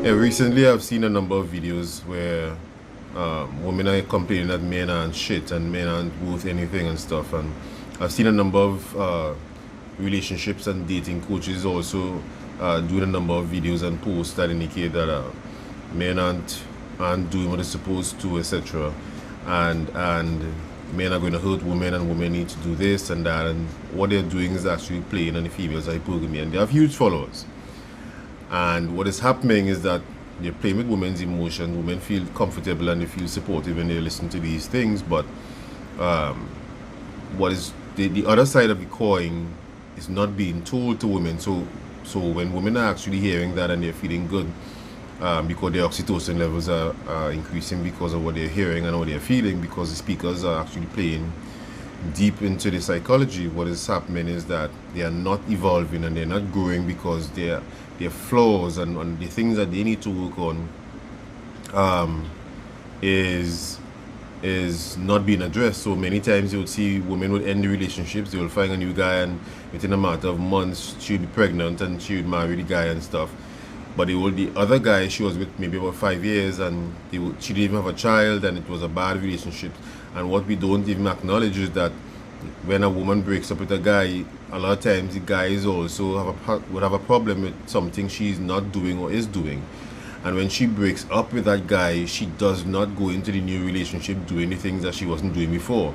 Yeah, recently I've seen a number of videos where women are complaining that men aren't shit and men aren't worth anything and stuff. And I've seen a number of relationships and dating coaches also doing a number of videos and posts that indicate that men aren't doing what they're supposed to, etc. And men are going to hurt women and women need to do this and that. And what they're doing is actually playing on the females hypergamy, and they have huge followers. And what is happening is that they're playing with women's emotions. Women feel comfortable and they feel supportive when they listen to these things. But what is the other side of the coin is not being told to women. So when women are actually hearing that and they're feeling good, because their oxytocin levels are increasing because of what they're hearing and what they're feeling, because the speakers are actually playing deep into the psychology. What is happening is that they are not evolving and they're not growing because their flaws and the things that they need to work on is not being addressed. So many times you would see women would end the relationships, they will find a new guy, and within a matter of months she'll be pregnant and she would marry the guy and stuff. But the other guy she was with maybe about 5 years, and she didn't even have a child, and it was a bad relationship. And what we don't even acknowledge is that when a woman breaks up with a guy, a lot of times the guys also would have a problem with something she's not doing or is doing. And when she breaks up with that guy, she does not go into the new relationship doing the things that she wasn't doing before.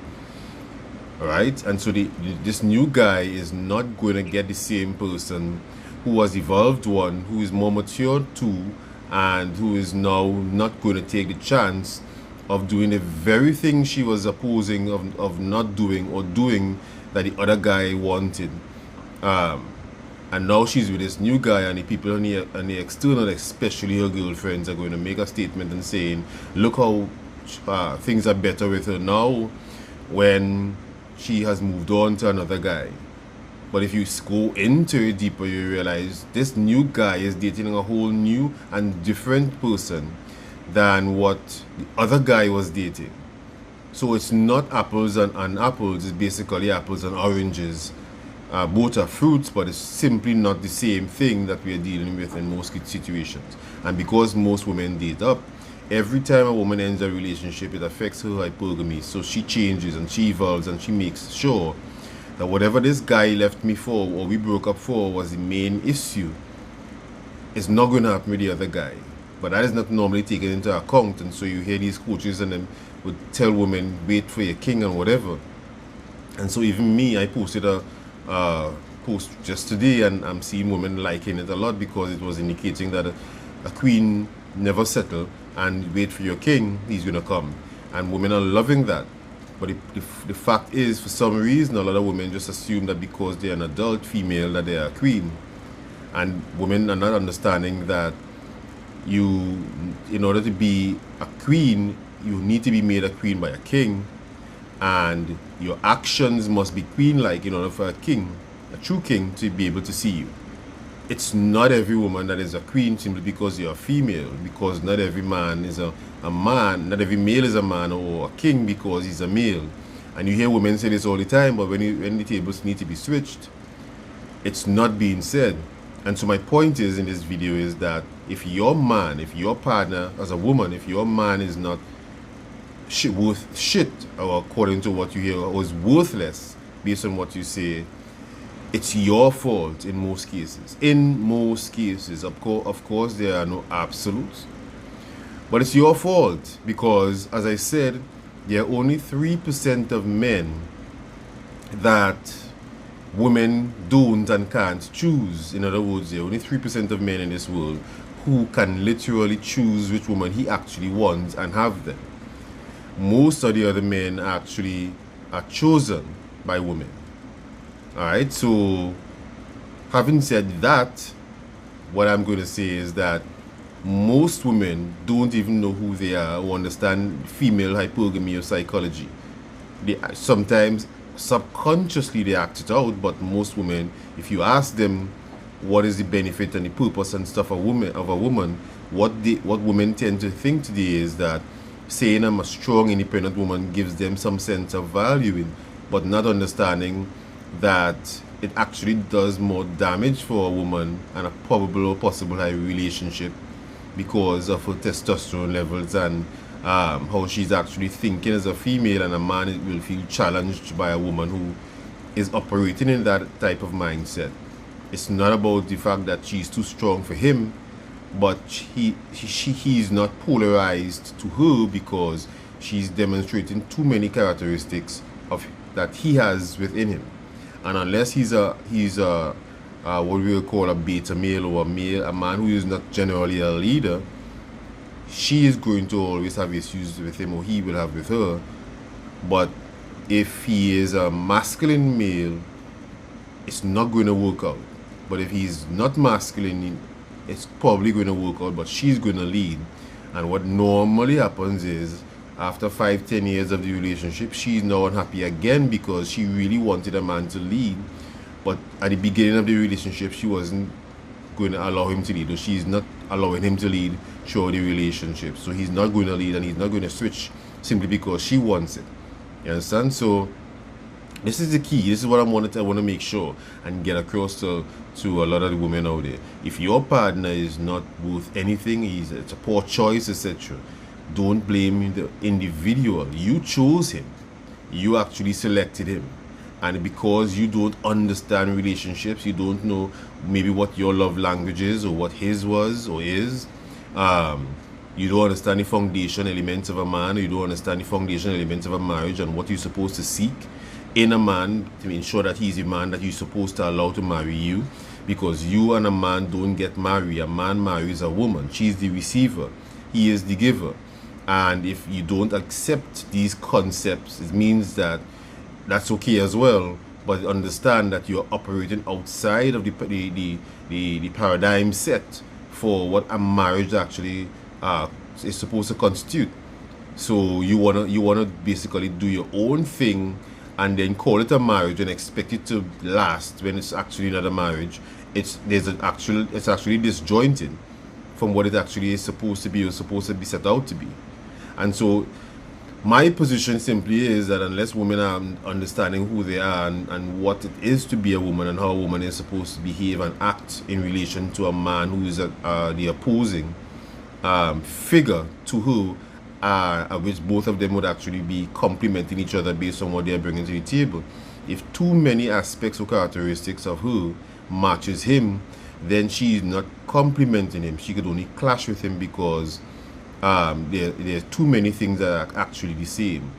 Right? And so this new guy is not going to get the same person who was evolved one, who is more mature too, and who is now not going to take the chance of doing the very thing she was opposing of not doing or doing that the other guy wanted. And now she's with this new guy, and the people on the external, especially her girlfriends, are going to make a statement and saying, look how things are better with her now when she has moved on to another guy. But if you go into it deeper, you realize this new guy is dating a whole new and different person than what the other guy was dating. So it's not apples and apples, it's basically apples and oranges. Both are fruits, but it's simply not the same thing that we are dealing with in most situations. And because most women date up, every time a woman ends a relationship, it affects her hypergamy. So she changes and she evolves and she makes sure that whatever this guy left me for or we broke up for was the main issue, it's not going to happen with the other guy. But that is not normally taken into account. And so you hear these coaches and them would tell women, wait for your king and whatever. And so even me, I posted a post just today, and I'm seeing women liking it a lot because it was indicating that a queen never settle and wait for your king, he's going to come. And women are loving that. But the fact is, for some reason, a lot of women just assume that because they're an adult female that they are a queen. And women are not understanding that in order to be a queen, you need to be made a queen by a king. And your actions must be queen-like in order for a true king, to be able to see you. It's not every woman that is a queen simply because you're a female, because not every man is a man, not every male is a man or a king because he's a male. And you hear women say this all the time, but when the tables need to be switched, it's not being said. And so my point is in this video is that if your partner as a woman, if your man is not worth shit, or according to what you hear, or is worthless based on what you say, it's your fault in most cases. In most cases, of course, there are no absolutes. But it's your fault because, as I said, there are only 3% of men that women don't and can't choose. In other words, there are only 3% of men in this world who can literally choose which woman he actually wants and have them. Most of the other men actually are chosen by women. Alright, so having said that, what I'm going to say is that most women don't even know who they are or understand female hypergamy or psychology. They sometimes subconsciously they act it out, but most women, if you ask them what is the benefit and the purpose and stuff of a woman, what women tend to think today is that saying I'm a strong, independent woman gives them some sense of value, but not understanding that it actually does more damage for a woman and a probable or possible high relationship because of her testosterone levels and how she's actually thinking as a female, and a man will feel challenged by a woman who is operating in that type of mindset. It's not about the fact that she's too strong for him, but he's not polarized to her because she's demonstrating too many characteristics of that he has within him. And unless he's a what we would call a beta male, or a man who is not generally a leader, she is going to always have issues with him, or he will have with her. But if he is a masculine male, it's not going to work out. But if he's not masculine, it's probably going to work out, but she's going to lead. And what normally happens is, after 5-10 years of the relationship, she's now unhappy again because she really wanted a man to lead. But at the beginning of the relationship, she wasn't going to allow him to lead, or she's not allowing him to lead throughout the relationship. So he's not going to lead, and he's not going to switch simply because she wants it. You understand? So this is the key. This is what I want to make sure and get across to a lot of the women out there. If your partner is not worth anything, it's a poor choice, etc., don't blame the individual. You chose him. You actually selected him. And because you don't understand relationships, you don't know maybe what your love language is, or what his was or is. You don't understand the foundation elements of a man, or you don't understand the foundation elements of a marriage, and what you're supposed to seek in a man to ensure that he's a man that you're supposed to allow to marry you. Because you and a man don't get married. A man marries a woman. She's the receiver. He is the giver. And if you don't accept these concepts, it means that that's okay as well. But understand that you're operating outside of the paradigm set for what a marriage actually is supposed to constitute. So you wanna basically do your own thing and then call it a marriage and expect it to last when it's actually not a marriage. It's actually disjointed from what it actually is supposed to be, or supposed to be set out to be. And so my position simply is that unless women are understanding who they are and what it is to be a woman, and how a woman is supposed to behave and act in relation to a man who is the opposing figure to her, which both of them would actually be complementing each other based on what they're bringing to the table. If too many aspects or characteristics of her matches him, then she is not complementing him. She could only clash with him because there's too many things that are actually the same.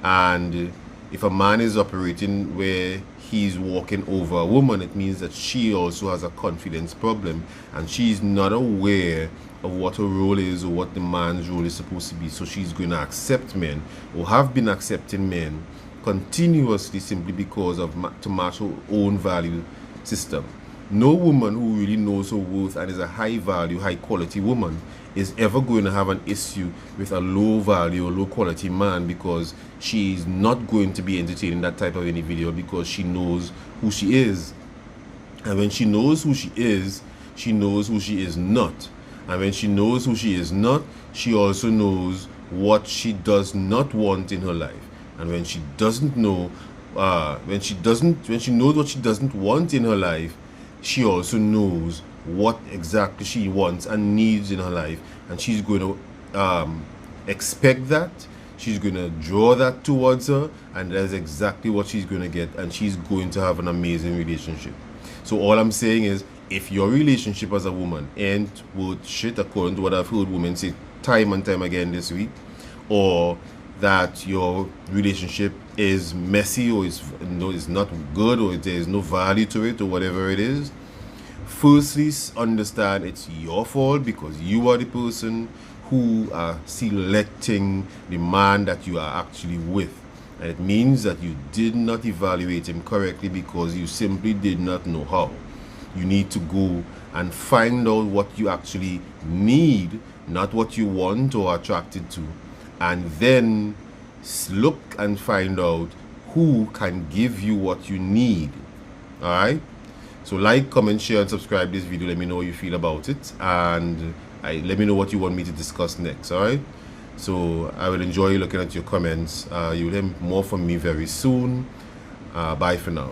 And if a man is operating where he's walking over a woman, it means that she also has a confidence problem, and she's not aware of what her role is, or what the man's role is supposed to be. So she's going to accept men, or have been accepting men continuously, simply because of to match her own value system. No woman who really knows her worth and is a high value, high quality woman is ever going to have an issue with a low value or low quality man, because she's not going to be entertaining that type of individual, because she knows who she is. And when she knows who she is, she knows who she is not. And when she knows who she is not, she also knows what she does not want in her life. And when she doesn't know, when she knows what she doesn't want in her life, she also knows what exactly she wants and needs in her life, and she's going to expect that. She's going to draw that towards her, and that's exactly what she's going to get, and she's going to have an amazing relationship. So all I'm saying is, if your relationship as a woman ain't worth shit, according to what I've heard women say time and time again this week, or that your relationship is messy, or is not good, or there's no value to it, or whatever it is, firstly understand it's your fault, because you are the person who are selecting the man that you are actually with. And it means that you did not evaluate him correctly, because you simply did not know how. You need to go and find out what you actually need, not what you want or are attracted to, and then look and find out who can give you what you need. All right, so like, comment, share, and subscribe this video. Let me know how you feel about it, and let me know what you want me to discuss next. All right, so I will enjoy looking at your comments. You'll hear more from me very soon. Bye for now.